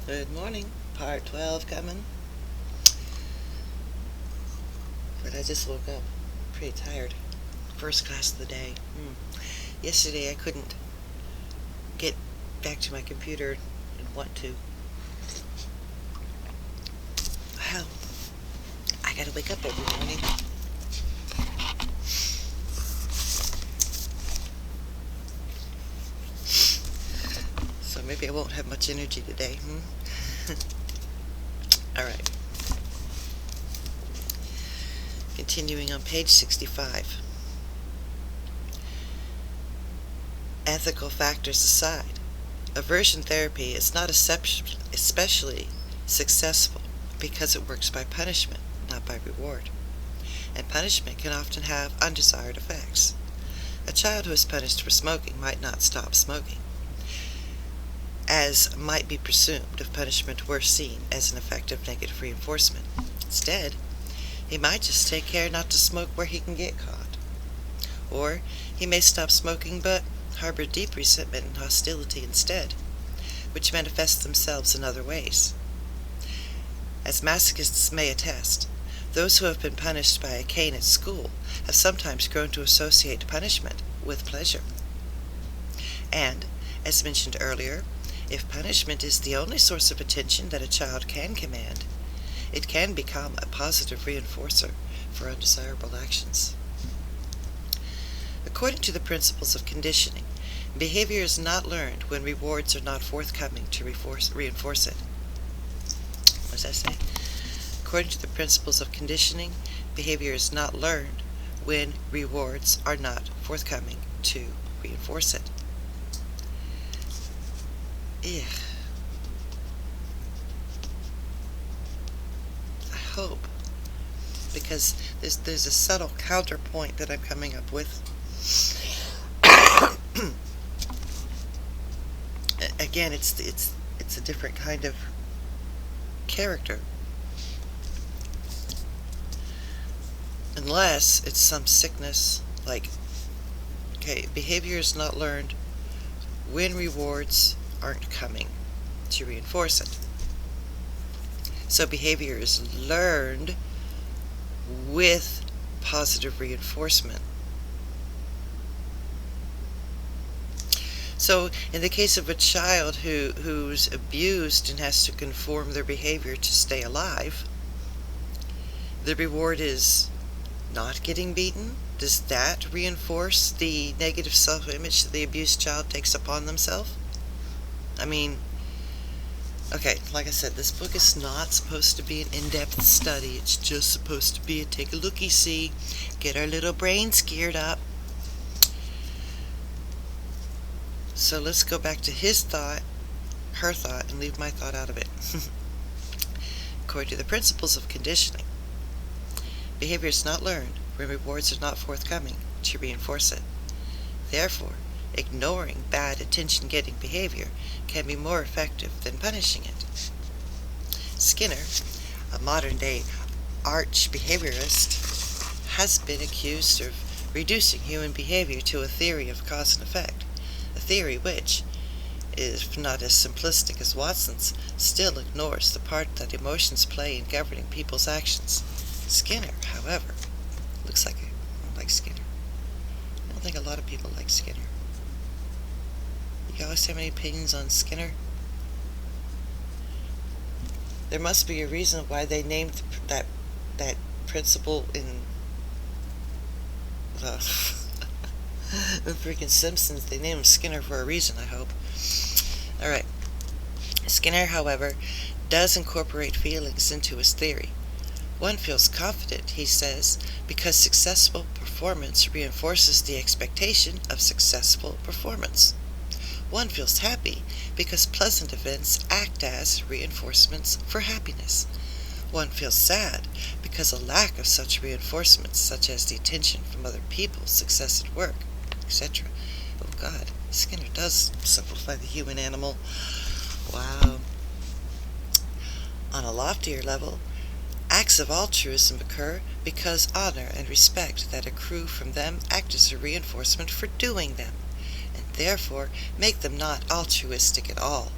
Good morning. Part 12 coming. But I just woke up pretty tired. First class of the day. Yesterday I couldn't get back to my computer and want to. Well, I gotta wake up every morning. So maybe I won't have much energy today. Alright. Continuing on page 65. Ethical factors aside, aversion therapy is not especially successful because it works by punishment, not by reward. And punishment can often have undesired effects. A child who is punished for smoking might not stop smoking, as might be presumed if punishment were seen as an effective negative reinforcement. Instead, he might just take care not to smoke where he can get caught. Or he may stop smoking but harbor deep resentment and hostility instead, which manifest themselves in other ways. As masochists may attest, those who have been punished by a cane at school have sometimes grown to associate punishment with pleasure. And, as mentioned earlier, if punishment is the only source of attention that a child can command, it can become a positive reinforcer for undesirable actions. According to the principles of conditioning, behavior is not learned when rewards are not forthcoming to reinforce it. What does that say? According to the principles of conditioning, behavior is not learned when rewards are not forthcoming to reinforce it. I hope, because there's a subtle counterpoint that I'm coming up with. Again, it's a different kind of character. Unless it's some sickness, like, okay, behavior is not learned when rewards aren't coming to reinforce it. So behavior is learned with positive reinforcement. So in the case of a child who's abused and has to conform their behavior to stay alive, the reward is not getting beaten. Does that reinforce the negative self-image that the abused child takes upon themselves? I mean, okay, like I said, this book is not supposed to be an in-depth study. It's just supposed to be a take a looky-see, get our little brains geared up. So let's go back to his thought, her thought, and leave my thought out of it. According to the principles of conditioning, behavior is not learned when rewards are not forthcoming to reinforce it. Therefore, ignoring bad attention-getting behavior can be more effective than punishing it. Skinner, a modern-day arch behaviorist, has been accused of reducing human behavior to a theory of cause and effect, a theory which, if not as simplistic as Watson's, still ignores the part that emotions play in governing people's actions. Skinner, however, looks like I like Skinner. I don't think a lot of people like Skinner. You guys have any opinions on Skinner? There must be a reason why they named that principle in the freaking Simpsons. They named him Skinner for a reason, I hope. Alright. Skinner, however, does incorporate feelings into his theory. One feels confident, he says, because successful performance reinforces the expectation of successful performance. One feels happy because pleasant events act as reinforcements for happiness. One feels sad because a lack of such reinforcements, such as the attention from other people, success at work, etc. Oh God, Skinner does simplify the human animal. Wow. On a loftier level, acts of altruism occur because honor and respect that accrue from them act as a reinforcement for doing them, and therefore make them not altruistic at all.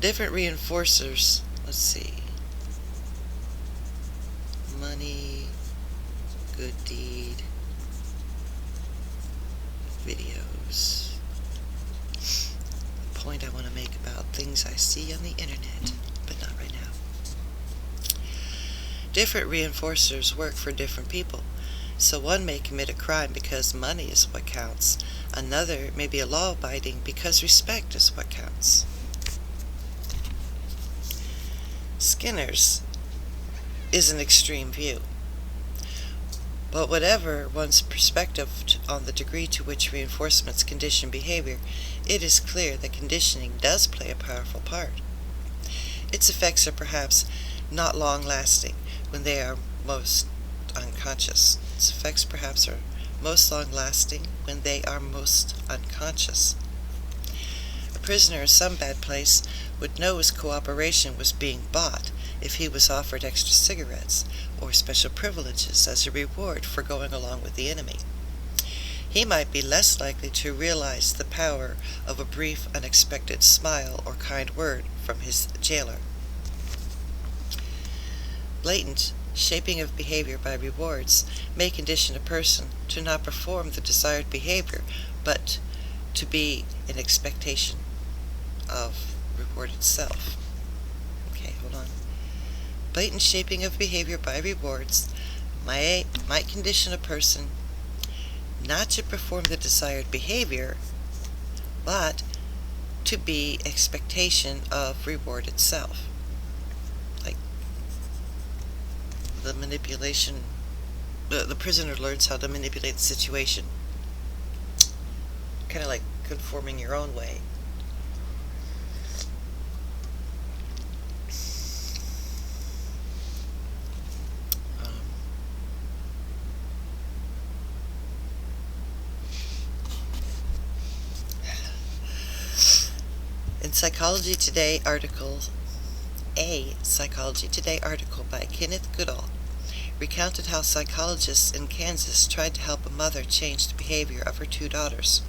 Different reinforcers, let's see, money, good deed, videos. The point I want to make about things I see on the internet, but not right now. Different reinforcers work for different people. So one may commit a crime because money is what counts. Another may be a law-abiding because respect is what counts. Skinner's is an extreme view. But whatever one's perspective on the degree to which reinforcements condition behavior, it is clear that conditioning does play a powerful part. Its effects are perhaps not long-lasting when they are most unconscious. Its effects perhaps are most long-lasting when they are most unconscious. A prisoner in some bad place would know his cooperation was being bought if he was offered extra cigarettes or special privileges as a reward for going along with the enemy. He might be less likely to realize the power of a brief, unexpected smile or kind word from his jailer. Blatant shaping of behavior by rewards may condition a person to not perform the desired behavior, but to be in expectation of reward itself. Okay, hold on. Blatant shaping of behavior by rewards might condition a person not to perform the desired behavior, but to be expectation of reward itself. Like the manipulation, the prisoner learns how to manipulate the situation. Kind of like conforming your own way. In Psychology Today a Psychology Today article by Kenneth Goodall recounted how psychologists in Kansas tried to help a mother change the behavior of her two daughters,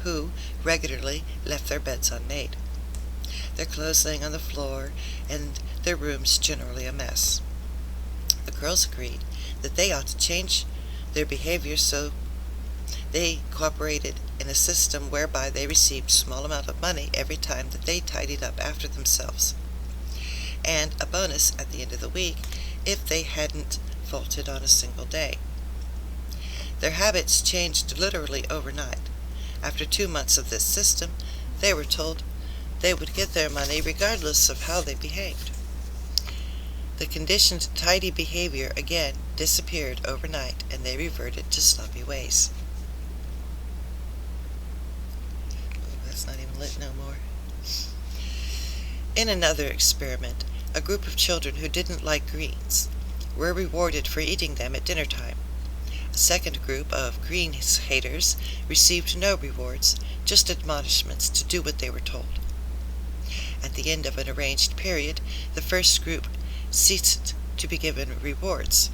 who regularly left their beds unmade, their clothes laying on the floor, and their rooms generally a mess. The girls agreed that they ought to change their behavior, so they cooperated in a system whereby they received a small amount of money every time that they tidied up after themselves, and a bonus at the end of the week if they hadn't faulted on a single day. Their habits changed literally overnight. After 2 months of this system, they were told they would get their money regardless of how they behaved. The conditioned tidy behavior again disappeared overnight, and they reverted to sloppy ways. That's not even lit no more. In another experiment, a group of children who didn't like greens were rewarded for eating them at dinner time. A second group of greens haters received no rewards, just admonishments to do what they were told. At the end of an arranged period, the first group ceased to be given rewards,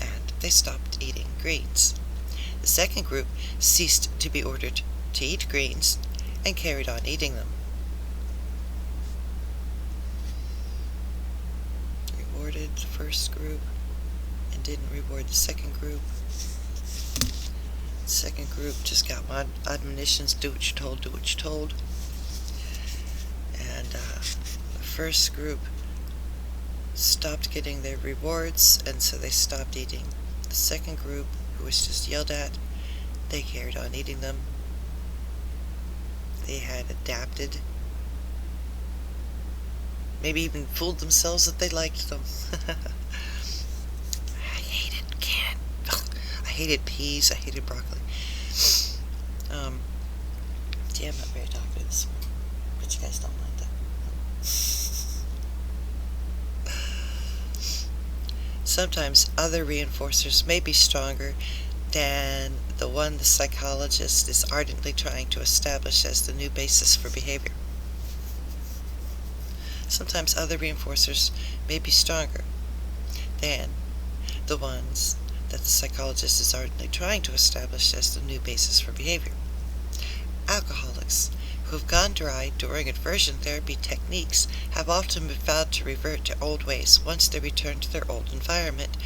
and they stopped eating greens. The second group ceased to be ordered to eat greens and carried on eating them. Rewarded the first group and didn't reward the second group. The second group just got admonitions, do what you're told, do what you're told. And the first group stopped getting their rewards, and so they stopped eating. The second group, who was just yelled at, they carried on eating them. They had adapted, maybe even fooled themselves that they liked them. I hated canned. I hated peas. I hated broccoli. Yeah, I'm not very talkative this morning, but you guys don't like that. Sometimes other reinforcers may be stronger than the one the psychologist is ardently trying to establish as the new basis for behavior. Sometimes other reinforcers may be stronger than the ones that the psychologist is ardently trying to establish as the new basis for behavior. Alcoholics who've gone dry during aversion therapy techniques have often been found to revert to old ways once they return to their old environment,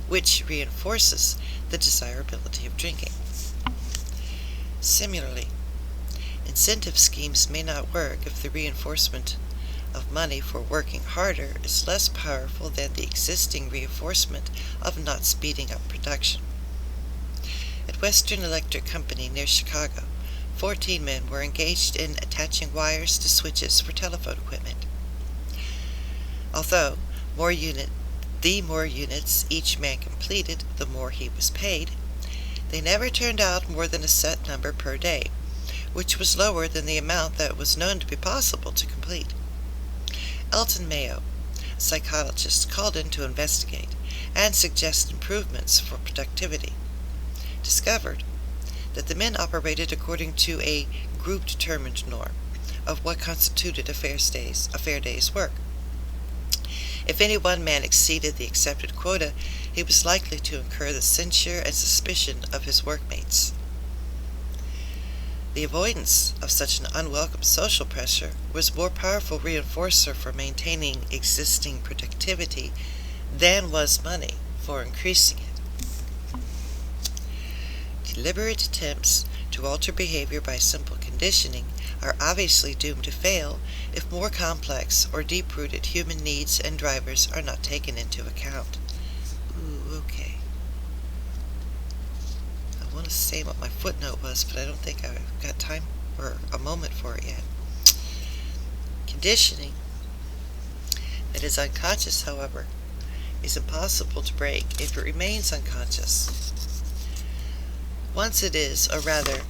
which reinforces the desirability of drinking. Similarly, incentive schemes may not work if the reinforcement of money for working harder is less powerful than the existing reinforcement of not speeding up production. At Western Electric Company near Chicago, 14 men were engaged in attaching wires to switches for telephone equipment. Although the more units each man completed, the more he was paid, they never turned out more than a set number per day, which was lower than the amount that was known to be possible to complete. Elton Mayo, a psychologist, called in to investigate and suggest improvements for productivity, discovered that the men operated according to a group-determined norm of what constituted a fair day's work. If any one man exceeded the accepted quota, he was likely to incur the censure and suspicion of his workmates. The avoidance of such an unwelcome social pressure was a more powerful reinforcer for maintaining existing productivity than was money for increasing it. Deliberate attempts to alter behavior by simple conditioning are obviously doomed to fail if more complex or deep-rooted human needs and drivers are not taken into account. Ooh, okay. I want to say what my footnote was, but I don't think I've got time or a moment for it yet. Conditioning that is unconscious, however, is impossible to break if it remains unconscious. Once it is, or rather,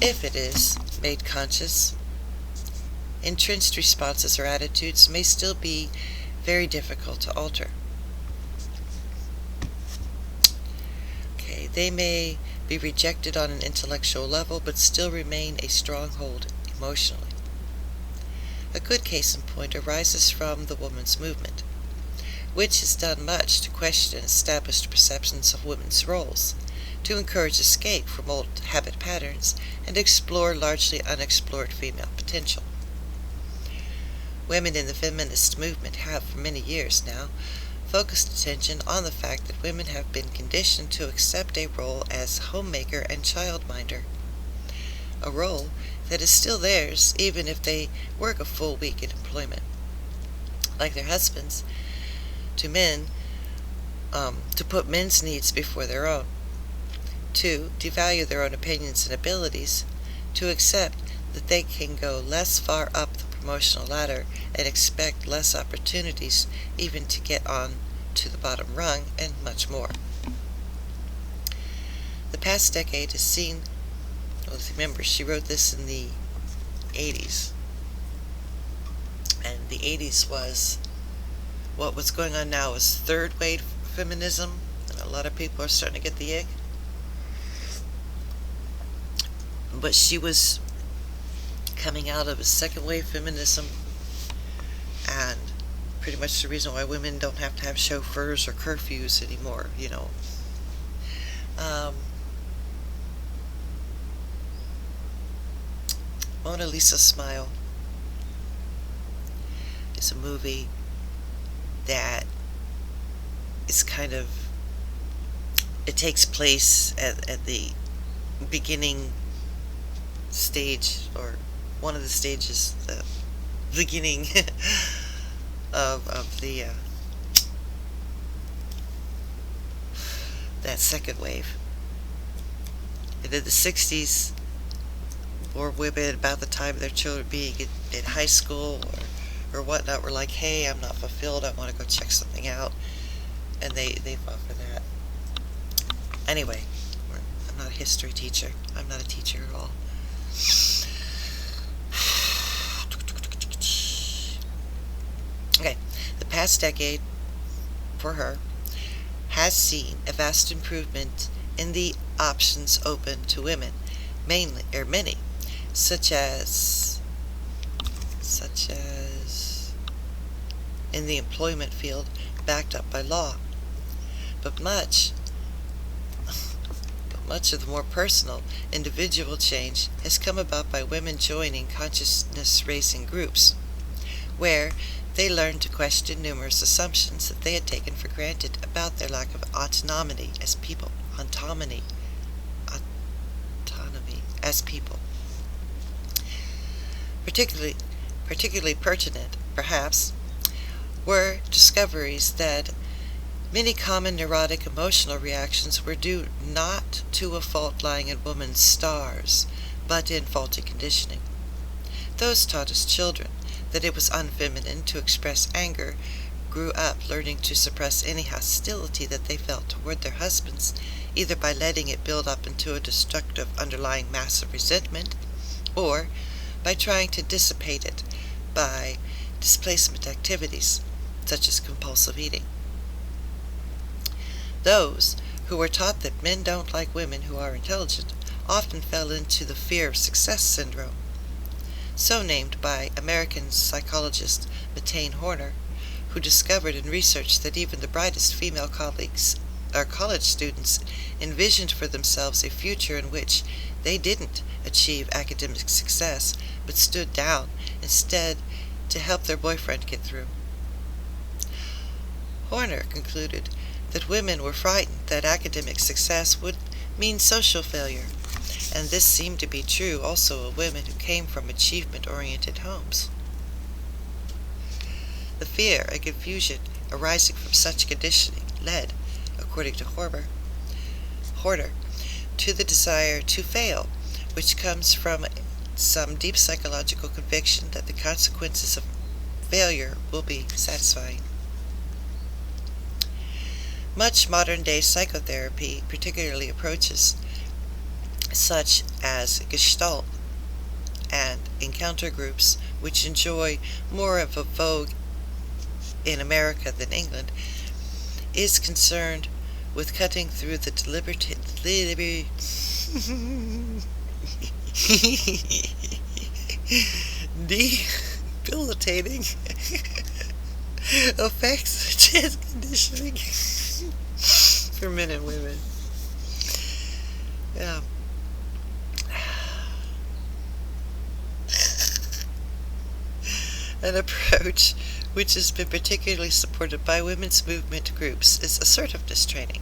if it is, made conscious, entrenched responses or attitudes may still be very difficult to alter. They may be rejected on an intellectual level, but still remain a stronghold emotionally. A good case in point arises from the women's movement, which has done much to question established perceptions of women's roles, to encourage escape from old habit patterns, and explore largely unexplored female potential. Women in the feminist movement have, for many years now, focused attention on the fact that women have been conditioned to accept a role as homemaker and childminder, a role that is still theirs even if they work a full week in employment. Like their husbands, to put men's needs before their own, to devalue their own opinions and abilities, to accept that they can go less far up the promotional ladder and expect less opportunities even to get on to the bottom rung, and much more. The past decade has seen, remember she wrote this in the 80s, and the 80s was, what was going on now is third wave feminism, and a lot of people are starting to get the ick. But she was coming out of a second wave feminism, and pretty much the reason why women don't have to have chauffeurs or curfews anymore, Mona Lisa Smile is a movie that is kind of, it takes place at the beginning stage, or one of the stages, the beginning of the that second wave. And in the 60s, more women about the time of their children being in high school or whatnot were like, hey, I'm not fulfilled, I want to go check something out, and they fought for that. Anyway, I'm not a history teacher. I'm not a teacher at all. Okay, the past decade for her has seen a vast improvement in the options open to women, many, such as in the employment field much of the more personal, individual change has come about by women joining consciousness-raising groups, where they learned to question numerous assumptions that they had taken for granted about their lack of autonomy as people. Autonomy as people. Particularly pertinent, perhaps, were discoveries that many common neurotic emotional reactions were due not to a fault lying in women's stars, but in faulty conditioning. Those taught as children that it was unfeminine to express anger grew up learning to suppress any hostility that they felt toward their husbands, either by letting it build up into a destructive underlying massive resentment, or by trying to dissipate it by displacement activities, such as compulsive eating. Those who were taught that men don't like women who are intelligent often fell into the fear of success syndrome, so named by American psychologist Matane Horner, who discovered and researched that even the brightest female college students envisioned for themselves a future in which they didn't achieve academic success, but stood down instead to help their boyfriend get through. Horner concluded that women were frightened that academic success would mean social failure, and this seemed to be true also of women who came from achievement-oriented homes. The fear and confusion arising from such conditioning led, according to Horner, to the desire to fail, which comes from some deep psychological conviction that the consequences of failure will be satisfying. Much modern-day psychotherapy, particularly approaches such as Gestalt and encounter groups, which enjoy more of a vogue in America than England, is concerned with cutting through the debilitating effects such as conditioning for men and women. Yeah. An approach which has been particularly supported by women's movement groups is assertiveness training.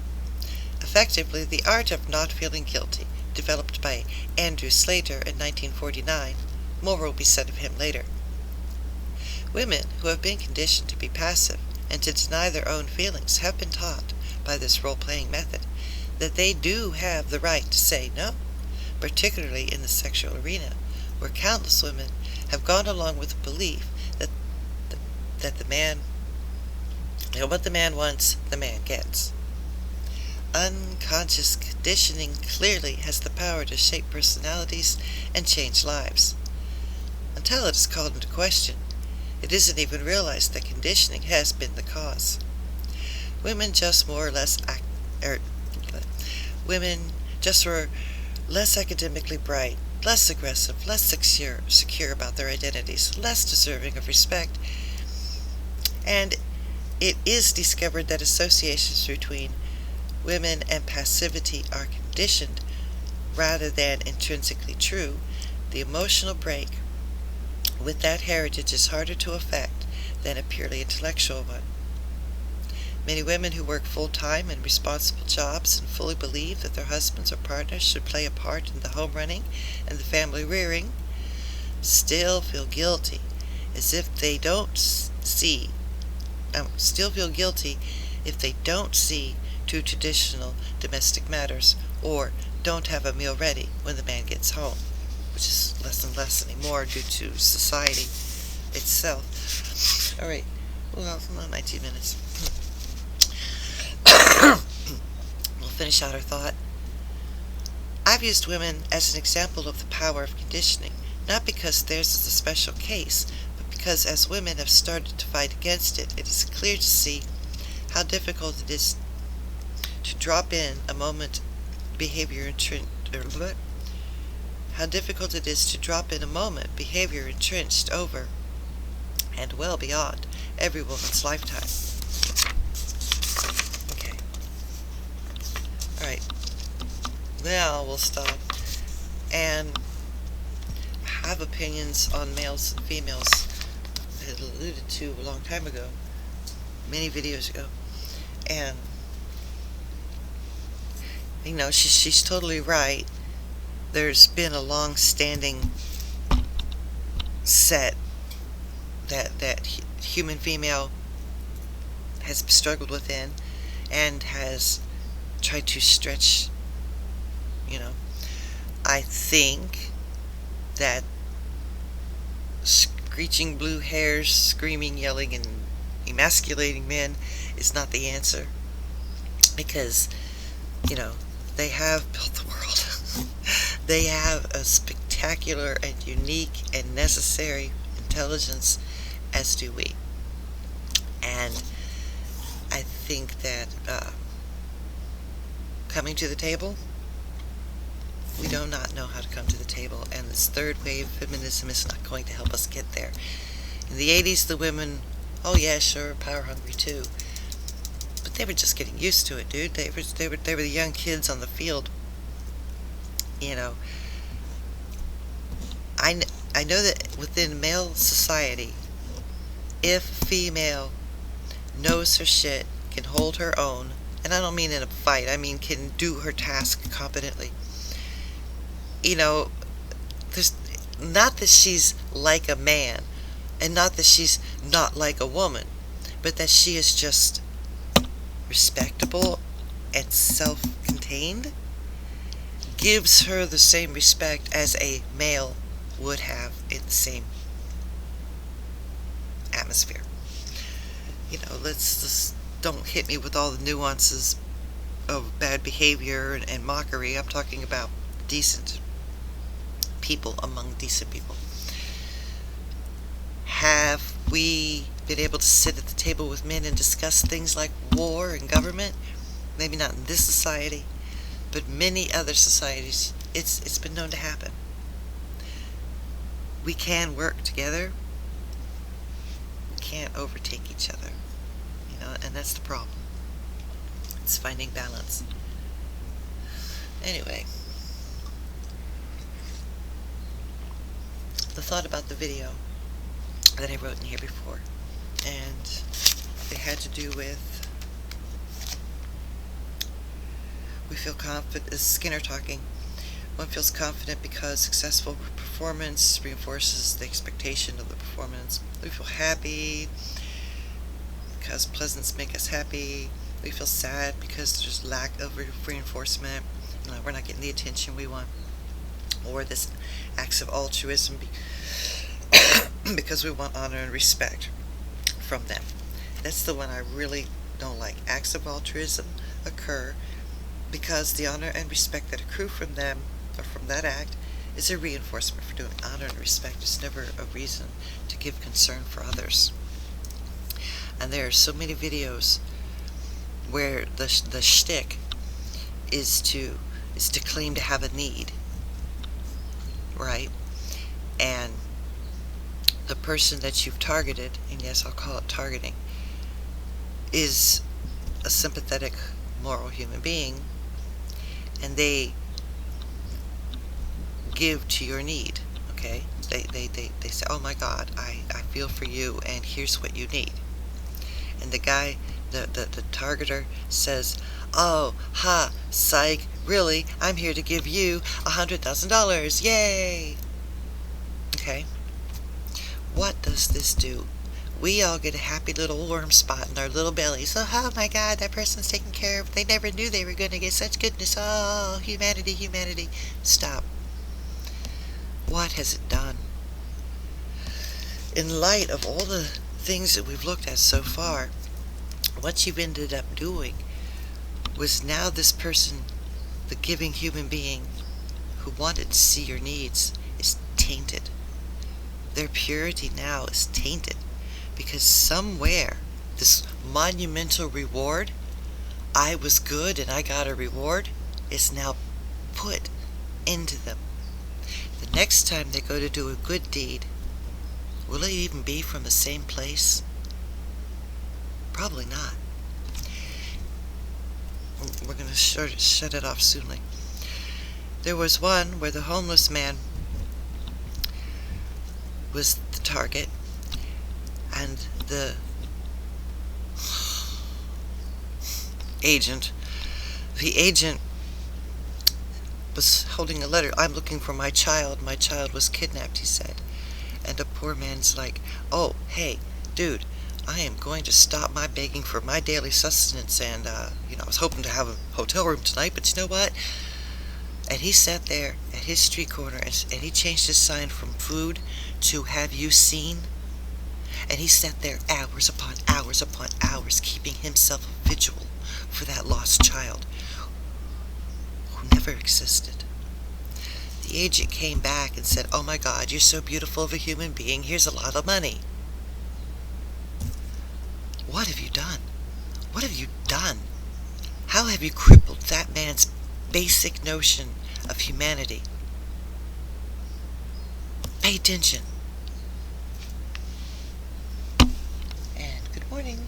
Effectively, the art of not feeling guilty, developed by Andrew Slater in 1949. More will be said of him later. Women who have been conditioned to be passive and to deny their own feelings have been taught, by this role-playing method, that they do have the right to say no, particularly in the sexual arena, where countless women have gone along with the belief that what the man wants, the man gets. Unconscious conditioning clearly has the power to shape personalities and change lives. Until it is called into question, it isn't even realized that conditioning has been the cause. Women just were less academically bright, less aggressive, less secure about their identities, less deserving of respect, and it is discovered that associations between women and passivity are conditioned rather than intrinsically true. The emotional break with that heritage is harder to affect than a purely intellectual one. Many women who work full-time in responsible jobs and fully believe that their husbands or partners should play a part in the home running and the family rearing still feel guilty if they don't see to traditional domestic matters, or don't have a meal ready when the man gets home, which is less and less anymore due to society itself. Alright, well, 19 minutes. We'll finish out our thought. I've used women as an example of the power of conditioning, not because theirs is a special case, but because as women have started to fight against it, it is clear to see how difficult it is to drop in a moment behavior entrenched over and well beyond every woman's lifetime. Okay. Alright. Now we'll stop and have opinions on males and females. I had alluded to a long time ago, many videos ago, and she's totally right. There's been a long-standing set that human female has struggled within and has tried to stretch. I think that screeching blue hairs, screaming, yelling, and emasculating men is not the answer, because they have built the world. They have a spectacular and unique and necessary intelligence, as do we. And I think that coming to the table, we do not know how to come to the table, and this third wave feminism is not going to help us get there. In the 80s, the women, oh yeah, sure, power hungry too, but they were just getting used to it, dude. They were the young kids on the field. I know that within male society, if a female knows her shit, can hold her own, and I don't mean in a fight, I mean can do her task competently. There's not that she's like a man, and not that she's not like a woman, but that she is just respectable and self-contained, gives her the same respect as a male would have in the same atmosphere. Let's don't hit me with all the nuances of bad behavior and mockery. I'm talking about decent people among decent people. Have we been able to sit at the table with men and discuss things like war and government? Maybe not in this society, but many other societies, it's been known to happen. We can work together. We can't overtake each other. And that's the problem. It's finding balance. Anyway, the thought about the video that I wrote in here before, and it had to do with, we feel confident, is Skinner talking. One feels confident because successful performance reinforces the expectation of the performance. We feel happy because pleasants make us happy. We feel sad because there's lack of reinforcement. We're not getting the attention we want. Or this acts of altruism because we want honor and respect from them. That's the one I really don't like. Acts of altruism occur because the honor and respect that accrue from them, or from that act, is a reinforcement for doing. Honor and respect is never a reason to give concern for others. And there are so many videos where the shtick is to claim to have a need, right? And the person that you've targeted, and yes, I'll call it targeting, is a sympathetic, moral human being, and they give to your need, okay? They say, oh my God, I feel for you, and here's what you need. And the guy, the targeter says, oh, ha, psych, really, I'm here to give you $100,000, yay! Okay? What does this do? We all get a happy little warm spot in our little bellies. Oh my God, that person's taken care of. They never knew they were going to get such goodness. Oh, humanity, humanity. Stop. What has it done? In light of all the things that we've looked at so far, what you've ended up doing was now this person, the giving human being who wanted to see your needs, is tainted. Their purity now is tainted because somewhere this monumental reward, I was good and I got a reward, is now put into them. The next time they go to do a good deed, will it even be from the same place? Probably not. We're going to shut it off soonly. There was one where the homeless man was the target, and the agent was holding a letter. "I'm looking for my child. My child was kidnapped," he said. And the poor man's like, "Oh, hey, dude, I am going to stop my begging for my daily sustenance, and, I was hoping to have a hotel room tonight, but you know what?" And he sat there at his street corner, and he changed his sign from food to "have you seen?" And he sat there hours upon hours, keeping himself a vigil for that lost child who never existed. The agent came back and said, "Oh my God, you're so beautiful of a human being. Here's a lot of money." What have you done? What have you done? How have you crippled that man's basic notion of humanity? Pay attention. And good morning.